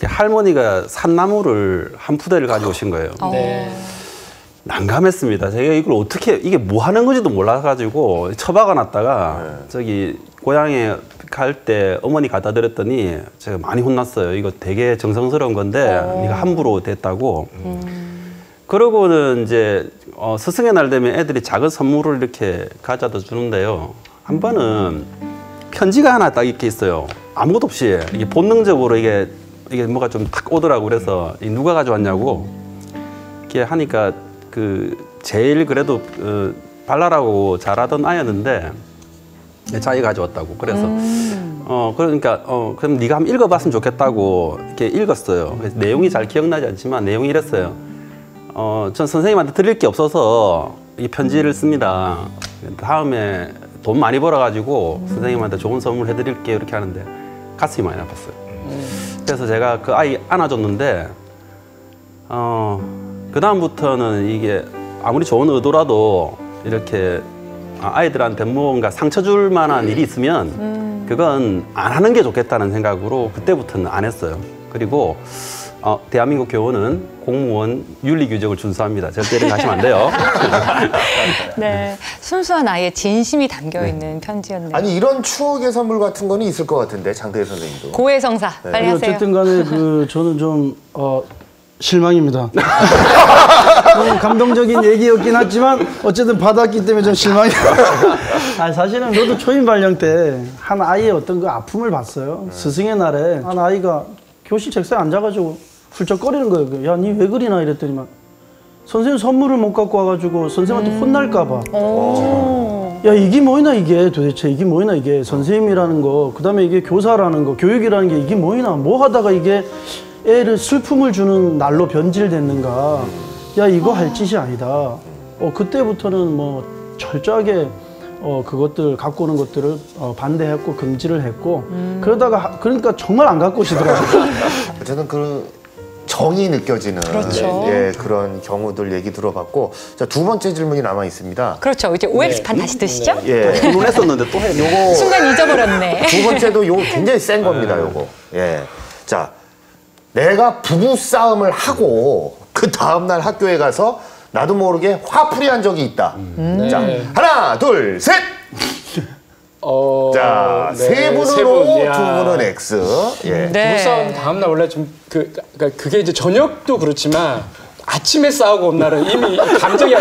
할머니가 산나물을 한 푸대를 가져오신 거예요. 난감했습니다. 제가 이걸 어떻게 이게 뭐 하는 건지도 몰라가지고 처박아 놨다가 저기 고향에 갈 때 어머니 갖다 드렸더니 제가 많이 혼났어요. 이거 되게 정성스러운 건데 네가 함부로 됐다고. 그러고는 이제 스승의 날 되면 애들이 작은 선물을 이렇게 가져다 주는데요. 한 번은 편지가 하나 딱 이렇게 있어요. 아무것도 없이 이게 본능적으로 이게 뭐가 좀 탁 오더라고. 그래서 누가 가져왔냐고 이렇게 하니까 제일 그래도 발랄하고 잘하던 아이였는데 자기가 가져왔다고. 그래서 그러니까 그럼 네가 한번 읽어봤으면 좋겠다고 이렇게 읽었어요. 그래서 내용이 잘 기억나지 않지만 내용이 이랬어요. 전 선생님한테 드릴 게 없어서 이 편지를 씁니다. 다음에 돈 많이 벌어가지고 선생님한테 좋은 선물 해드릴게요. 이렇게 하는데 가슴이 많이 아팠어요. 그래서 제가 그 아이 안아줬는데 그 다음부터는 이게 아무리 좋은 의도라도 이렇게 아이들한테 뭔가 상처 줄 만한 일이 있으면 그건 안 하는 게 좋겠다는 생각으로 그때부터는 안 했어요. 그리고 대한민국 교원은 공무원 윤리규정을 준수합니다. 절대로 가시면 안 돼요. 네, 순수한 아이의 진심이 담겨있는 편지였네요. 아니 이런 추억의 선물 같은 거는 있을 것 같은데 장대일 선생님도. 고해성사 빨리 하세요. 어쨌든 간에 저는 좀 실망입니다. 너무 감동적인 얘기였긴 하지만 어쨌든 받았기 때문에 좀 실망이에요. 사실은 저도 초임 발령 때 한 아이의 어떤 그 아픔을 봤어요. 스승의 날에 한 아이가 교실 책상에 앉아가지고 훌쩍거리는 거예요. 야, 니 왜 그리나 이랬더니만 선생님 선물을 못 갖고 와가지고 선생님한테 혼날까 봐. 야, 이게 뭐이나 이게 도대체 이게 뭐이나 이게 선생님이라는 거, 그다음에 이게 교사라는 거, 교육이라는 게 이게 뭐이나 뭐 하다가 이게 애를 슬픔을 주는 날로 변질됐는가. 야, 이거 할 짓이 아니다. 그때부터는 뭐 철저하게 그것들 갖고 오는 것들을 반대했고 금지를 했고 그러니까 정말 안 갖고 오시더라고요. 어쨌든 그 정이 느껴지는 그렇죠. 예, 그런 경우들 얘기 들어봤고, 자, 두 번째 질문이 남아 있습니다. 그렇죠. 이제 OX판 다시 드시죠? 예. 질문했었는데 또 해. 요거 순간 잊어버렸네. 두 번째도 요거 굉장히 센 겁니다. 요거. 예. 자, 내가 부부 싸움을 하고 그 다음 날 학교에 가서 나도 모르게 화풀이한 적이 있다. 자, 하나, 둘, 셋. 자, 네, 세 분은 세 O, 분, 야. 두 분은 X. 예. 부부싸움 다음날 원래 좀 그러니까 그게 이제 저녁도 그렇지만 아침에 싸우고 온 날은 이미 감정이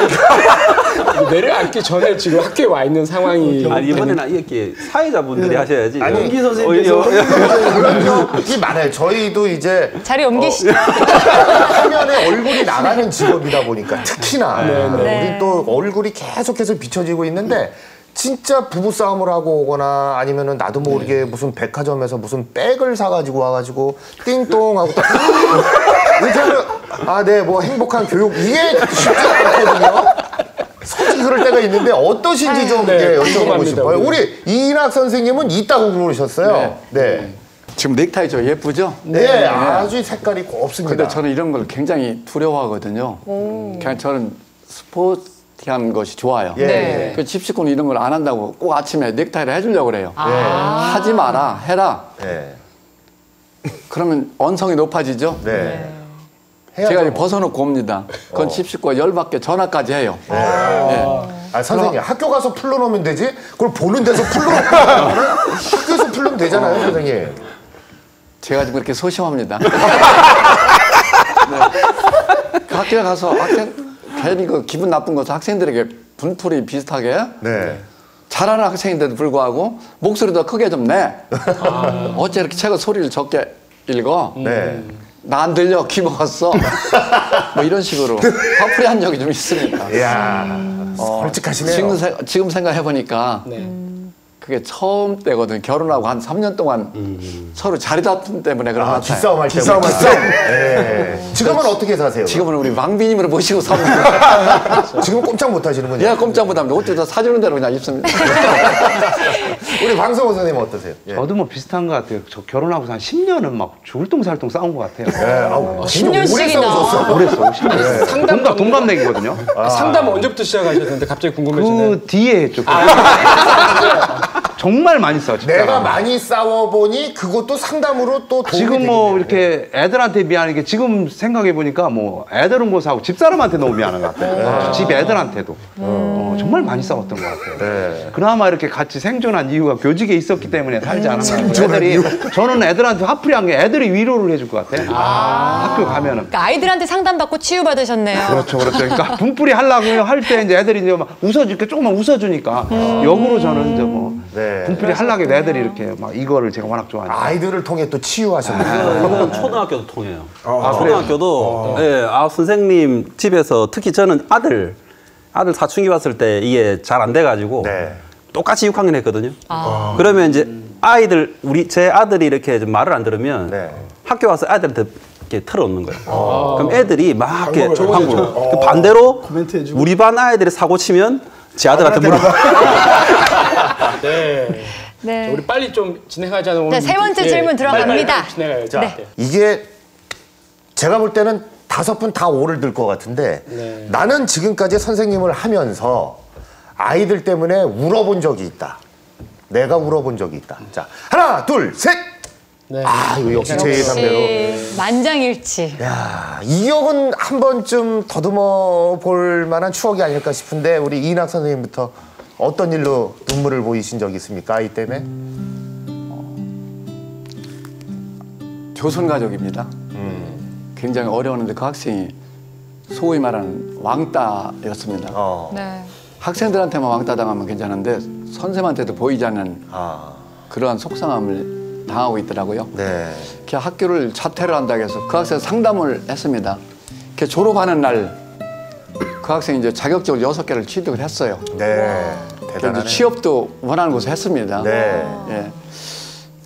내려앉기 전에 지금 학교에 와 있는 상황이. 아니, 이번에는 이렇게 사회자분들이 하셔야지. 아니, 연기 선생님께서 그게 많아요. 저희도 이제 자리 옮기시죠. 화면에 얼굴이 나가는 직업이다 보니까 특히나 네. 우리 또 얼굴이 계속해서 비춰지고 있는데, 진짜 부부싸움을 하고 오거나 아니면은 나도 모르게 무슨 백화점에서 무슨 백을 사가지고 와가지고 띵동 하고 이렇게 하면 네, 뭐 행복한 교육 이게 쉽지 않거든요. 솔직히 그럴 때가 있는데 어떠신지 좀 여쭤보고 싶어요. 우리 이인학 선생님은 있다고 그러셨어요. 네. 지금 넥타이 저 예쁘죠? 네, 아주 색깔이 곱습니다. 근데 저는 이런 걸 굉장히 두려워하거든요. 그냥 저는 스포티한 것이 좋아요. 네. 그 집시꾼은 이런 걸 안 한다고 꼭 아침에 넥타이를 해주려고 그래요. 하지 마라, 해라. 네. 그러면 언성이 높아지죠? 네. 제가 이제 벗어놓고 옵니다. 그건 집시꾼가 열받게 전화까지 해요. 선생님, 학교 가서 풀러놓으면 되지? 그걸 보는 데서 풀러놓으면 학교에서 풀르면 되잖아요, 선생님. 제가 지금 그렇게 소심합니다. 그 학교에 가서 괜히 그 기분 나쁜 것을 학생들에게 분풀이 비슷하게 잘하는 학생인데도 불구하고 목소리도 크게 좀 내. 어째 이렇게 책을 소리를 적게 읽어? 나 안 들려, 귀 먹었어. 뭐 이런 식으로 화풀이 한 적이 좀 있습니다. 이야, 솔직하시네요. 지금 생각해보니까 그게 처음 때거든. 결혼하고 한 3년 동안 서로 자리 다툼 때문에 그런 것 같아요. 기싸움 할 때. 기싸움 할 때. 지금은 어떻게 사세요? 지금은 우리 왕비님으로 모시고 삽니다. 지금 꼼짝 못 하시는군요. 예, 꼼짝 못 합니다. 옷도 다 사주는 대로 그냥 입습니다. 우리 방성호 선생님 어떠세요? 저도 뭐 비슷한 것 같아요. 저 결혼하고 한 10년은 막 죽을똥살똥 싸운 것 같아요. 10년씩이나. 오래 싸워. 10년. 동갑내기거든요. 상담 언제부터 시작하셨는데 갑자기 궁금해지네. 그 뒤에 했죠. 정말 많이 싸워. 내가 많이 싸워보니 그것도 상담으로 또 도움이 지금 뭐 되겠네요. 이렇게 애들한테 미안한 게 지금 생각해 보니까 뭐 애들 온 거 사고 집사람한테 너무 미안한 것 같아요. 집 애들한테도 정말 많이 싸웠던 것 같아요. 그나마 이렇게 같이 생존한 이유가 교직에 있었기 때문에 살지 않았나. 저는 애들한테 화풀이한 게 애들이 위로를 해줄 것 같아. 학교 가면은. 그러니까 아이들한테 상담받고 치유받으셨네요. 그렇죠. 그러니까 분풀이 하려고 할 때 이제 애들이 이제 막 웃어줄게 조금만 웃어주니까 역으로 저는 이제 뭐 분풀이 하려고 애들이 이렇게 막 이거를 제가 워낙 좋아하니까. 아이들을 통해 또 치유하셨네요. 이건 초등학교도 통해요. 초등학교도 선생님 집에서 특히 저는 아들 사춘기 왔을 때 이게 잘 안 돼가지고 똑같이 6학년 했거든요. 그러면 이제 제 아들이 이렇게 좀 말을 안 들으면 학교 와서 아들한테 이렇게 틀어놓는 거예요. 그럼 애들이 막 이렇게 광고를. 반대로 우리 반 아이들이 사고 치면 제 아들한테 물어봐. 네. 우리 빨리 좀 진행하자는 오늘. 네, 세 번째 질문 들어갑니다. 빨리 진행해요. 자, 이게 제가 볼 때는 5분 다 오를 들 것 같은데 나는 지금까지 선생님을 하면서 아이들 때문에 울어본 적이 있다. 내가 울어본 적이 있다. 자, 하나, 둘, 셋. 이거 역시 제 예상대로. 만장일치. 야, 이 기억은 한 번쯤 더듬어 볼 만한 추억이 아닐까 싶은데 우리 이인학 선생님부터 어떤 일로 눈물을 보이신 적이 있습니까? 아이 때문에? 조선 가족입니다. 굉장히 어려웠는데 그 학생이 소위 말하는 왕따였습니다. 네. 학생들한테만 왕따 당하면 괜찮은데 선생님한테도 보이지 않는 그러한 속상함을 당하고 있더라고요. 네. 그 학교를 자퇴를 한다고 해서 그 학생 상담을 했습니다. 그 졸업하는 날 그 학생이 이제 자격증을 6개를 취득을 했어요. 네. 대단하네. 취업도 원하는 곳에 했습니다. 네. 예.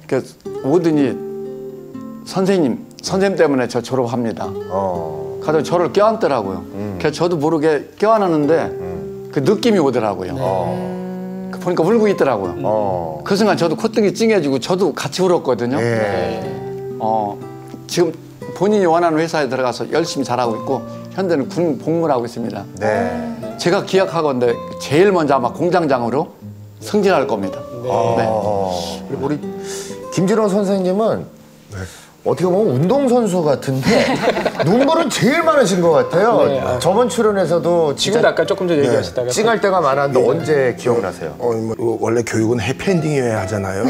그 오더니 선생님 때문에 저 졸업합니다. 가서 저를 껴안더라고요. 그래서 저도 모르게 껴안았는데 그 느낌이 오더라고요. 그 보니까 울고 있더라고요. 그 순간 저도 콧등이 찡해지고 저도 같이 울었거든요. 지금 본인이 원하는 회사에 들어가서 열심히 잘하고 있고 현재는 군 복무를 하고 있습니다. 네. 제가 기약하건대 제일 먼저 아마 공장장으로 승진할 겁니다. 그리고 우리 김진원 선생님은 어떻게 보면 운동선수 같은데 눈물은 제일 많으신 것 같아요. 네. 저번 출연에서도 지금도 아까 조금 전에 얘기하시다가 찡할 때가 많았는데 언제 기억나세요? 뭐 원래 교육은 해피엔딩이어야 하잖아요.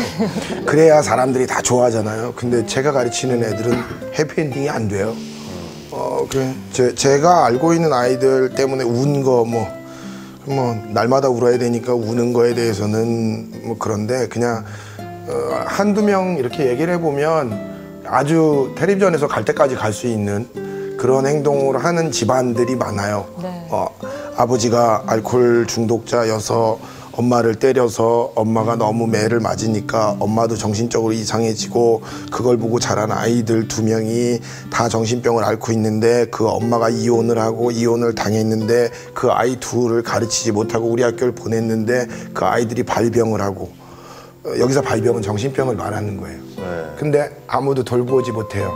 그래야 사람들이 다 좋아하잖아요. 근데 제가 가르치는 애들은 해피엔딩이 안 돼요. 제가 알고 있는 아이들 때문에 운 거 뭐 날마다 울어야 되니까 우는 거에 대해서는 뭐 그런데 그냥 한두 명 이렇게 얘기를 해보면 아주 텔레비전에서 갈 때까지 갈 수 있는 그런 행동을 하는 집안들이 많아요. 네. 아버지가 알코올 중독자여서 엄마를 때려서 엄마가 너무 매를 맞으니까 엄마도 정신적으로 이상해지고 그걸 보고 자란 아이들 2명이 다 정신병을 앓고 있는데 그 엄마가 이혼을 하고 이혼을 당했는데 그 아이 둘을 가르치지 못하고 우리 학교를 보냈는데 그 아이들이 발병을 하고 여기서 발병은 정신병을 말하는 거예요. 근데 아무도 돌보지 못해요.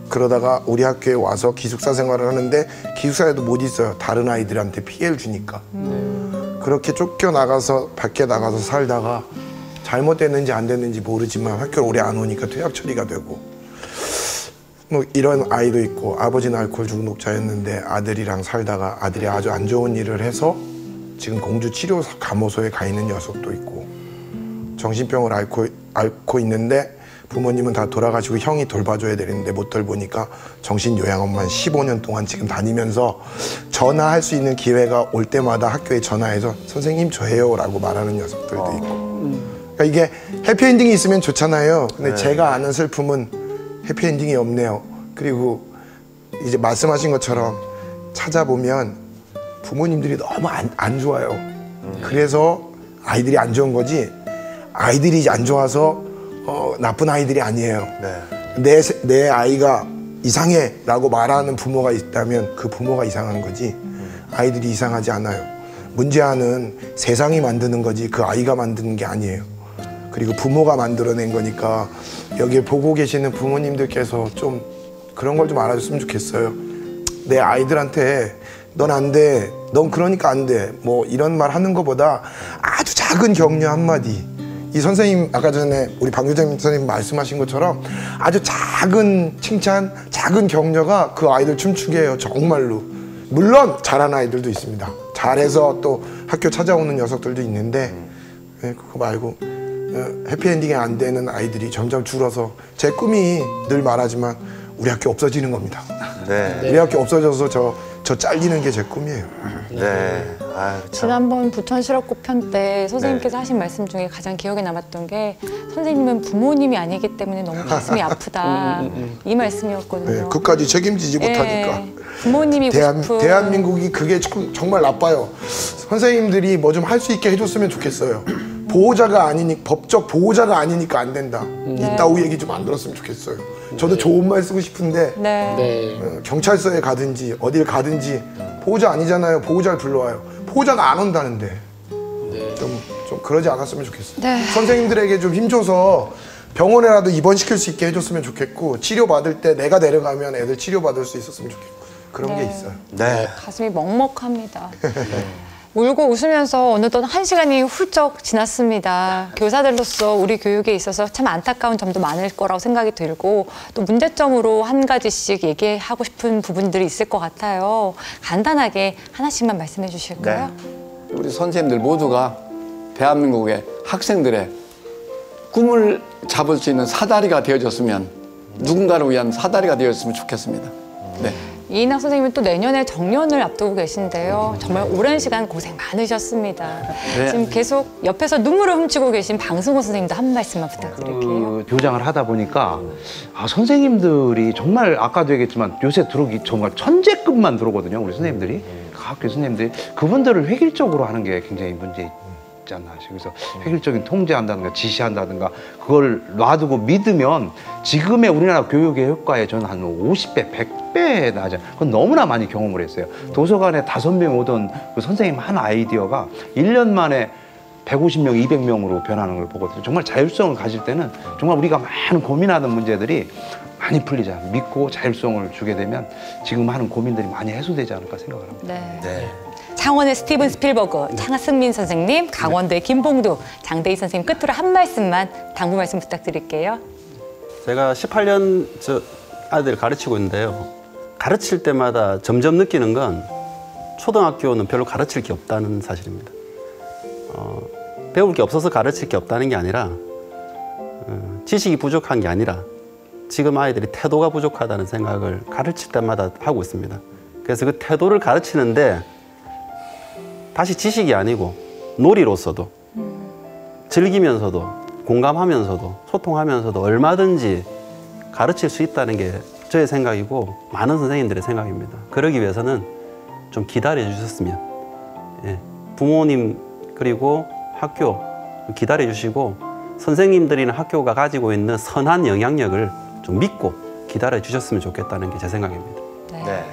그러다가 우리 학교에 와서 기숙사 생활을 하는데 기숙사에도 못 있어요. 다른 아이들한테 피해를 주니까. 그렇게 쫓겨나가서 밖에 나가서 살다가 잘못됐는지 안 됐는지 모르지만 학교를 오래 안 오니까 퇴학 처리가 되고 뭐 이런 아이도 있고 아버지는 알코올 중독자였는데 아들이랑 살다가 아들이 아주 안 좋은 일을 해서 지금 공주 치료 감호소에 가 있는 녀석도 있고 정신병을 앓고 있는데 부모님은 다 돌아가시고 형이 돌봐줘야 되는데 못 돌보니까 정신요양원만 15년 동안 지금 다니면서 전화할 수 있는 기회가 올 때마다 학교에 전화해서 선생님 저예요 라고 말하는 녀석들도 있고 그러니까 이게 해피엔딩이 있으면 좋잖아요. 근데 제가 아는 슬픔은 해피엔딩이 없네요. 그리고 이제 말씀하신 것처럼 찾아보면 부모님들이 너무 안 좋아요. 그래서 아이들이 안 좋은 거지 아이들이 안 좋아서 나쁜 아이들이 아니에요. 내 아이가 이상해 라고 말하는 부모가 있다면 그 부모가 이상한 거지 아이들이 이상하지 않아요. 문제는 세상이 만드는 거지 그 아이가 만드는 게 아니에요. 그리고 부모가 만들어낸 거니까 여기 보고 계시는 부모님들께서 좀 그런 걸 좀 알아줬으면 좋겠어요. 내 아이들한테 넌 안 돼, 넌 그러니까 안 돼 뭐 이런 말 하는 것보다 아주 작은 격려 한마디 이 선생님 아까 전에 우리 방교장 선생님 말씀하신 것처럼 아주 작은 칭찬, 작은 격려가 그 아이들 춤추게 해요. 정말로. 물론 잘하는 아이들도 있습니다. 잘해서 또 학교 찾아오는 녀석들도 있는데 그거 말고 해피엔딩이 안 되는 아이들이 점점 줄어서 제 꿈이 늘 말하지만 우리 학교 없어지는 겁니다. 우리 학교 없어져서 저 잘리는 게 제 꿈이에요. 아유, 지난번 부천 실업급 편 때 선생님께서 하신 말씀 중에 가장 기억에 남았던 게 선생님은 부모님이 아니기 때문에 너무 가슴이 아프다 이 말씀이었거든요. 그까지 책임지지 못하니까. 부모님이 대한민국이 그게 정말 나빠요. 선생님들이 뭐 좀 할 수 있게 해줬으면 좋겠어요. 보호자가 아니니 법적 보호자가 아니니까 안 된다. 이따위 얘기 좀 안 들었으면 좋겠어요. 저도 좋은 말 쓰고 싶은데 경찰서에 가든지 어딜 가든지 보호자 아니잖아요. 보호자를 불러와요. 보호자가 안 온다는데 좀 그러지 않았으면 좋겠어요. 선생님들에게 좀 힘줘서 병원에라도 입원시킬 수 있게 해줬으면 좋겠고 치료받을 때 내가 내려가면 애들 치료받을 수 있었으면 좋겠고 그런 게 있어요. 가슴이 먹먹합니다. 울고 웃으면서 어느덧 1시간이 훌쩍 지났습니다. 교사들로서 우리 교육에 있어서 참 안타까운 점도 많을 거라고 생각이 들고 또 문제점으로 한 가지씩 얘기하고 싶은 부분들이 있을 것 같아요. 간단하게 하나씩만 말씀해 주실까요? 우리 선생님들 모두가 대한민국의 학생들의 꿈을 잡을 수 있는 사다리가 되어줬으면 누군가를 위한 사다리가 되어줬으면 좋겠습니다. 네. 이인학 선생님은 또 내년에 정년을 앞두고 계신데요. 정말 오랜 시간 고생 많으셨습니다. 네. 지금 계속 옆에서 눈물을 훔치고 계신 방승호 선생님도 한 말씀만 부탁드릴게요. 교장을 하다 보니까 선생님들이 정말 아까도 얘기했지만 요새 들어오기 정말 천재급만 들어오거든요. 우리 선생님들이. 학교 선생님들이 그분들을 획일적으로 하는 게 굉장히 문제 있지 않나. 그래서 획일적인 통제한다든가 지시한다든가 그걸 놔두고 믿으면 지금의 우리나라 교육의 효과에 저는 한 50배, 100배 나죠. 그건 너무나 많이 경험을 했어요. 도서관에 5명 오던 그 선생님 한 아이디어가 1년 만에 150명, 200명으로 변하는 걸 보거든요. 정말 자율성을 가질 때는 정말 우리가 많은 고민하던 문제들이 많이 풀리자 믿고 자율성을 주게 되면 지금 하는 고민들이 많이 해소되지 않을까 생각을 합니다. 네. 창원의 스티븐 스필버그, 차승민 선생님, 강원도의 김봉두, 장대희 선생님 끝으로 한 말씀만 당부 말씀 부탁드릴게요. 제가 18년 아이들을 가르치고 있는데요. 가르칠 때마다 점점 느끼는 건 초등학교는 별로 가르칠 게 없다는 사실입니다. 배울 게 없어서 가르칠 게 없다는 게 아니라 지식이 부족한 게 아니라 지금 아이들이 태도가 부족하다는 생각을 가르칠 때마다 하고 있습니다. 그래서 그 태도를 가르치는데 다시 지식이 아니고 놀이로서도 즐기면서도 공감하면서도 소통하면서도 얼마든지 가르칠 수 있다는 게 저의 생각이고 많은 선생님들의 생각입니다. 그러기 위해서는 좀 기다려 주셨으면 부모님 그리고 학교 기다려 주시고 선생님들이나 학교가 가지고 있는 선한 영향력을 좀 믿고 기다려 주셨으면 좋겠다는 게 제 생각입니다. 네.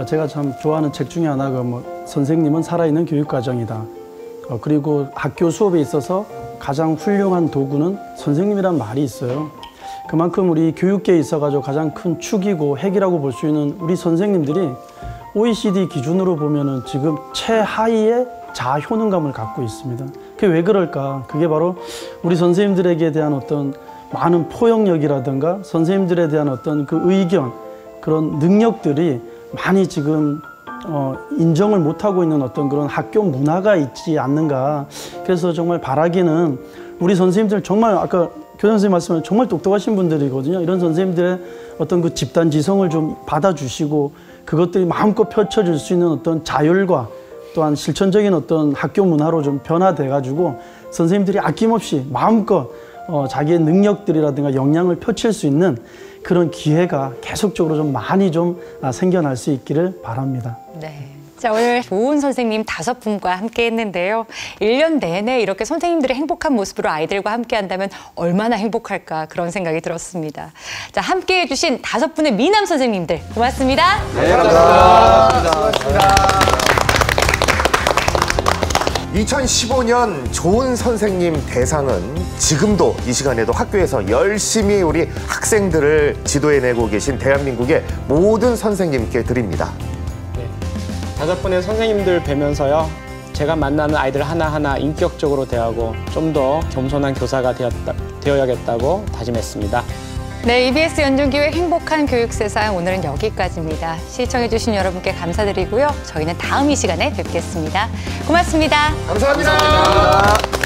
제가 참 좋아하는 책 중에 하나가 선생님은 살아있는 교육과정이다. 그리고 학교 수업에 있어서 가장 훌륭한 도구는 선생님이란 말이 있어요. 그만큼 우리 교육계에 있어가지고 가장 큰 축이고 핵이라고 볼 수 있는 우리 선생님들이 OECD 기준으로 보면은 지금 최하위의 자아 효능감을 갖고 있습니다. 그게 왜 그럴까? 그게 바로 우리 선생님들에게 대한 어떤 많은 포용력이라든가 선생님들에 대한 어떤 그 의견, 그런 능력들이 많이 지금 인정을 못하고 있는 어떤 그런 학교 문화가 있지 않는가. 그래서 정말 바라기는 우리 선생님들 정말 아까 교장 선생님 말씀하신 정말 똑똑하신 분들이거든요. 이런 선생님들의 어떤 그 집단 지성을 좀 받아주시고 그것들이 마음껏 펼쳐질 수 있는 어떤 자율과 또한 실천적인 어떤 학교 문화로 좀 변화돼가지고 선생님들이 아낌없이 마음껏 자기의 능력들이라든가 역량을 펼칠 수 있는 그런 기회가 계속적으로 좀 많이 좀 생겨날 수 있기를 바랍니다. 네. 자, 오늘 좋은 선생님 5분과 함께 했는데요. 1년 내내 이렇게 선생님들의 행복한 모습으로 아이들과 함께 한다면 얼마나 행복할까 그런 생각이 들었습니다. 자, 함께 해주신 5분의 미남 선생님들 고맙습니다. 네, 감사합니다. 수고하셨습니다. 2015년 좋은 선생님 대상은 지금도 이 시간에도 학교에서 열심히 우리 학생들을 지도해내고 계신 대한민국의 모든 선생님께 드립니다. 네, 5분의 선생님들 뵈면서요. 제가 만나는 아이들 하나하나 인격적으로 대하고 좀 더 겸손한 교사가 되어야겠다고 다짐했습니다. 네, EBS 연중기획 행복한 교육세상 오늘은 여기까지입니다. 시청해주신 여러분께 감사드리고요. 저희는 다음 이 시간에 뵙겠습니다. 고맙습니다. 감사합니다.